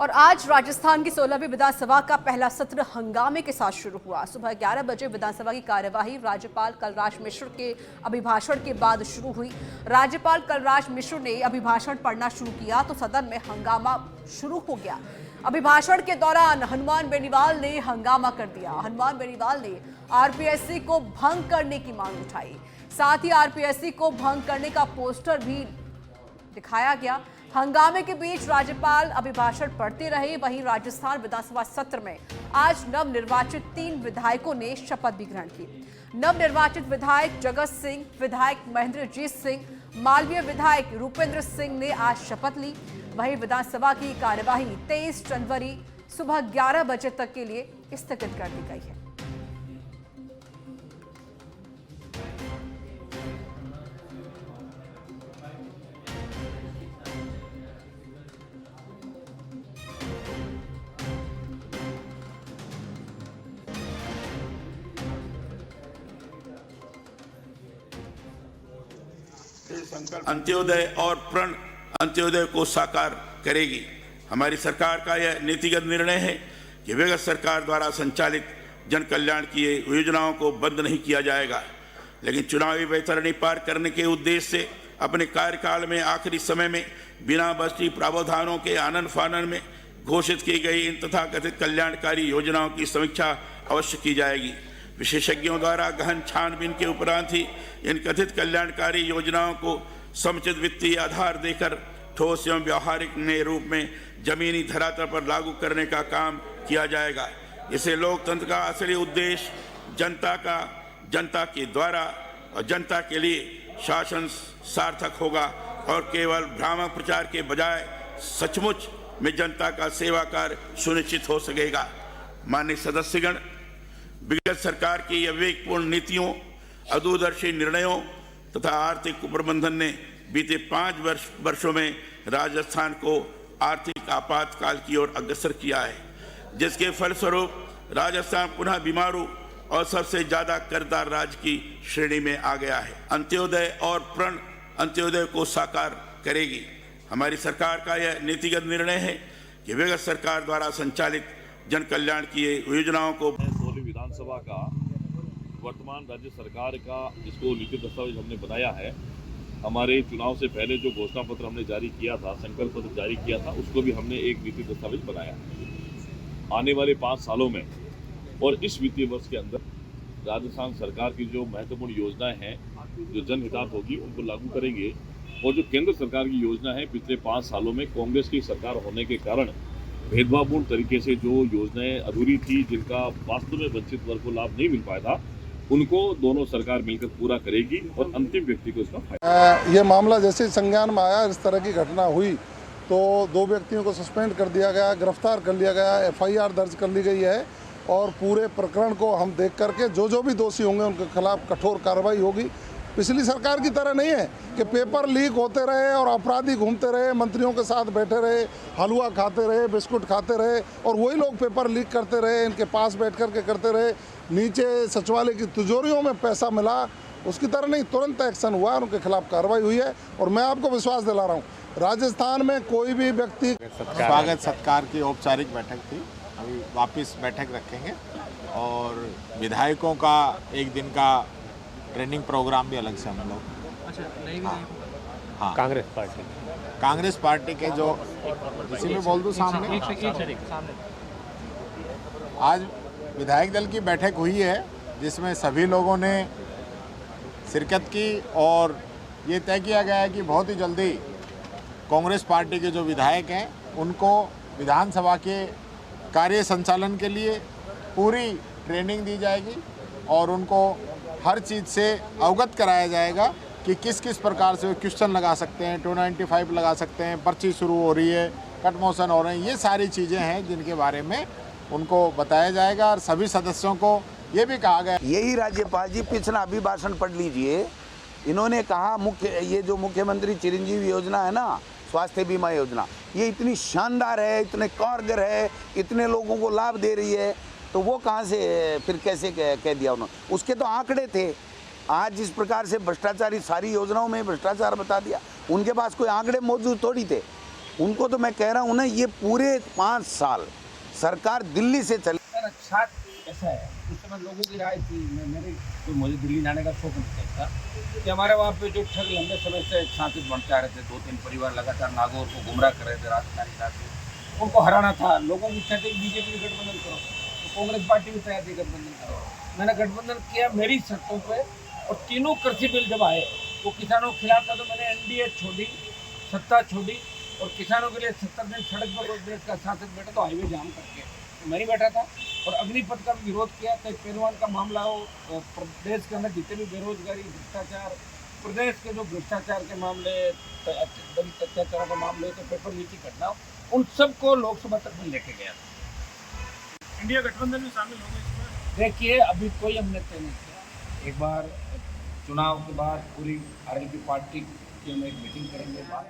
और आज राजस्थान की 16वीं विधानसभा का पहला सत्र हंगामे के साथ शुरू हुआ। सुबह 11 बजे विधानसभा की कार्यवाही राज्यपाल कलराज मिश्र के अभिभाषण के बाद शुरू हुई। राज्यपाल कलराज मिश्र ने अभिभाषण पढ़ना शुरू किया तो सदन में हंगामा शुरू हो गया। अभिभाषण के दौरान हनुमान बेनीवाल ने हंगामा कर दिया। हनुमान बेनीवाल ने आरपीएससी को भंग करने की मांग उठाई। साथ ही आरपीएससी को भंग करने का पोस्टर भी दिखाया गया। हंगामे के बीच राज्यपाल अभिभाषण पढ़ते रहे। वहीं राजस्थान विधानसभा सत्र में आज नवनिर्वाचित 3 विधायकों ने शपथ भी ग्रहण की। नवनिर्वाचित विधायक जगत सिंह, विधायक महेंद्रजीत सिंह, मालवीय विधायक रूपेंद्र सिंह ने आज शपथ ली। वहीं विधानसभा की कार्यवाही 23 जनवरी सुबह 11 बजे तक के लिए स्थगित कर दी गई है। अंत्योदय और प्रण अंत्योदय को साकार करेगी। हमारी सरकार का यह नीतिगत निर्णय है कि विगत सरकार द्वारा संचालित जन कल्याण की योजनाओं को बंद नहीं किया जाएगा, लेकिन चुनावी वैतरणी पार करने के उद्देश्य से अपने कार्यकाल में आखिरी समय में बिना बस्ती प्रावधानों के आनन फानन में घोषित की गई इन तथाकथित कल्याणकारी योजनाओं की समीक्षा अवश्य की जाएगी। विशेषज्ञों द्वारा गहन छानबीन के उपरांत ही इन कथित कल्याणकारी योजनाओं को समुचित वित्तीय आधार देकर ठोस एवं व्यावहारिक नए रूप में जमीनी धरातल पर लागू करने का काम किया जाएगा। इसे लोकतंत्र का असली उद्देश्य जनता के द्वारा और जनता के लिए शासन सार्थक होगा और केवल भ्रामक प्रचार के बजाय सचमुच में जनता का सेवा कार्य सुनिश्चित हो सकेगा। माननीय सदस्यगण, विगत सरकार की विवेकपूर्ण नीतियों, अदूरदर्शी निर्णयों तथा आर्थिक कुप्रबंधन ने बीते 5 वर्षों में राजस्थान को आर्थिक आपातकाल की ओर अग्रसर किया है, जिसके फलस्वरूप राजस्थान पुनः बीमारू और सबसे ज्यादा कर्जदार राज्य की श्रेणी में आ गया है। अंत्योदय और प्रण अंत्योदय को साकार करेगी। हमारी सरकार का यह नीतिगत निर्णय है कि विगत सरकार द्वारा संचालित जन कल्याण की योजनाओं को 16वीं विधानसभा का वर्तमान राज्य सरकार का इसको नीति दस्तावेज हमने बनाया है। हमारे चुनाव से पहले जो घोषणा पत्र हमने जारी किया था, संकल्प पत्र जारी किया था, उसको भी हमने एक नीति दस्तावेज बनाया है। आने वाले 5 सालों में और इस वित्तीय वर्ष के अंदर राजस्थान सरकार की जो महत्वपूर्ण योजनाएं हैं, जो जनहितार्थ होगी, उनको लागू करेंगे। और जो केंद्र सरकार की योजना है, पिछले 5 सालों में कांग्रेस की सरकार होने के कारण भेदभावपूर्ण तरीके से जो योजनाएं अधूरी थी, जिनका वास्तव में वंचित वर्ग को लाभ नहीं मिल पाया था, उनको दोनों सरकार मिलकर पूरा करेगी और अंतिम व्यक्ति को इसका फायदा। ये मामला जैसे संज्ञान में आया, इस तरह की घटना हुई तो 2 व्यक्तियों को सस्पेंड कर दिया गया, गिरफ्तार कर लिया गया, एफआईआर दर्ज कर ली गई है और पूरे प्रकरण को हम देख करके जो भी दोषी होंगे उनके खिलाफ कठोर कार्रवाई होगी। पिछली सरकार की तरह नहीं है कि पेपर लीक होते रहे और अपराधी घूमते रहे, मंत्रियों के साथ बैठे रहे, हलवा खाते रहे, बिस्कुट खाते रहे और वही लोग पेपर लीक करते रहे, इनके पास बैठ कर के करते रहे। नीचे सचिवालय की तिजोरियों में पैसा मिला, उसकी तरह नहीं, तुरंत एक्शन हुआ, उनके खिलाफ कार्रवाई हुई है। और मैं आपको विश्वास दिला रहा हूँ, राजस्थान में कोई भी व्यक्ति स्वागत सत्कार की औपचारिक बैठक थी, अभी वापस बैठक रखेंगे और विधायकों का एक दिन का ट्रेनिंग प्रोग्राम भी अलग से हम लोग। हाँ, कांग्रेस पार्टी के जो इसी में बोल दूं सामने आज विधायक दल की बैठक हुई है, जिसमें सभी लोगों ने शिरकत की और ये तय किया गया है कि बहुत ही जल्दी कांग्रेस पार्टी के जो विधायक हैं उनको विधानसभा के कार्य संचालन के लिए पूरी ट्रेनिंग दी जाएगी और उनको हर चीज़ से अवगत कराया जाएगा कि किस किस प्रकार से क्वेश्चन लगा सकते हैं, 295 लगा सकते हैं, पर्ची शुरू हो रही है, कट मोशन हो रहे हैं। ये सारी चीज़ें हैं जिनके बारे में उनको बताया जाएगा और सभी सदस्यों को ये भी कहा गया। यही राज्यपाल जी पिछला अभिभाषण पढ़ लीजिए। इन्होंने कहा ये जो मुख्यमंत्री चिरंजीवी योजना है ना, स्वास्थ्य बीमा योजना, ये इतनी शानदार है, इतने कारगर है, इतने लोगों को लाभ दे रही है, तो वो कहाँ से फिर कैसे कह दिया उन्होंने? उसके तो आंकड़े थे। आज जिस प्रकार से भ्रष्टाचारी सारी योजनाओं में भ्रष्टाचार बता दिया, उनके पास कोई आंकड़े मौजूद थोड़ी थे। उनको तो मैं कह रहा हूँ ना, ये पूरे 5 साल सरकार दिल्ली से चली। साथ ऐसा है, उस समय लोगों की राय थी, मुझे दिल्ली जाने का शौक नहीं था कि हमारे वहाँ पे जो ठग लंबे समय से शांति बढ़ते आ रहे थे, 2-3 परिवार लगातार नागौर को गुमराह कर रहे थे राजस्थानी रात, उनको हराना था। लोगों की इच्छा थी बीजेपी में गठबंधन करो, तो कांग्रेस पार्टी भी तैयार थी गठबंधन करो। मैंने गठबंधन किया मेरी शर्तों पर, और तीनों कृषि बिल जब आए वो किसानों के खिलाफ था, तो मैंने एनडीए छोड़ी, सत्ता छोड़ी, और किसानों के लिए 70 दिन सड़क पर देश का सांसद बैठा तो हाईवे जाम करके तो मैं ही बैठा था। और अग्निपथ का भी विरोध किया, चाहे पहलवान का मामला हो, प्रदेश के अंदर जितने भी बेरोजगारी, भ्रष्टाचार, प्रदेश के जो भ्रष्टाचार के मामले, दलित अत्याचारों के मामले, तो पेपर लीची घटना, उन सबको लोकसभा तक में लेके गया था। इंडिया गठबंधन में शामिल हो गए इसमें? देखिए, अभी कोई हमने तय नहीं किया। एक बार चुनाव के बाद पूरी आरएलपी पार्टी की हम एक मीटिंग करेंगे।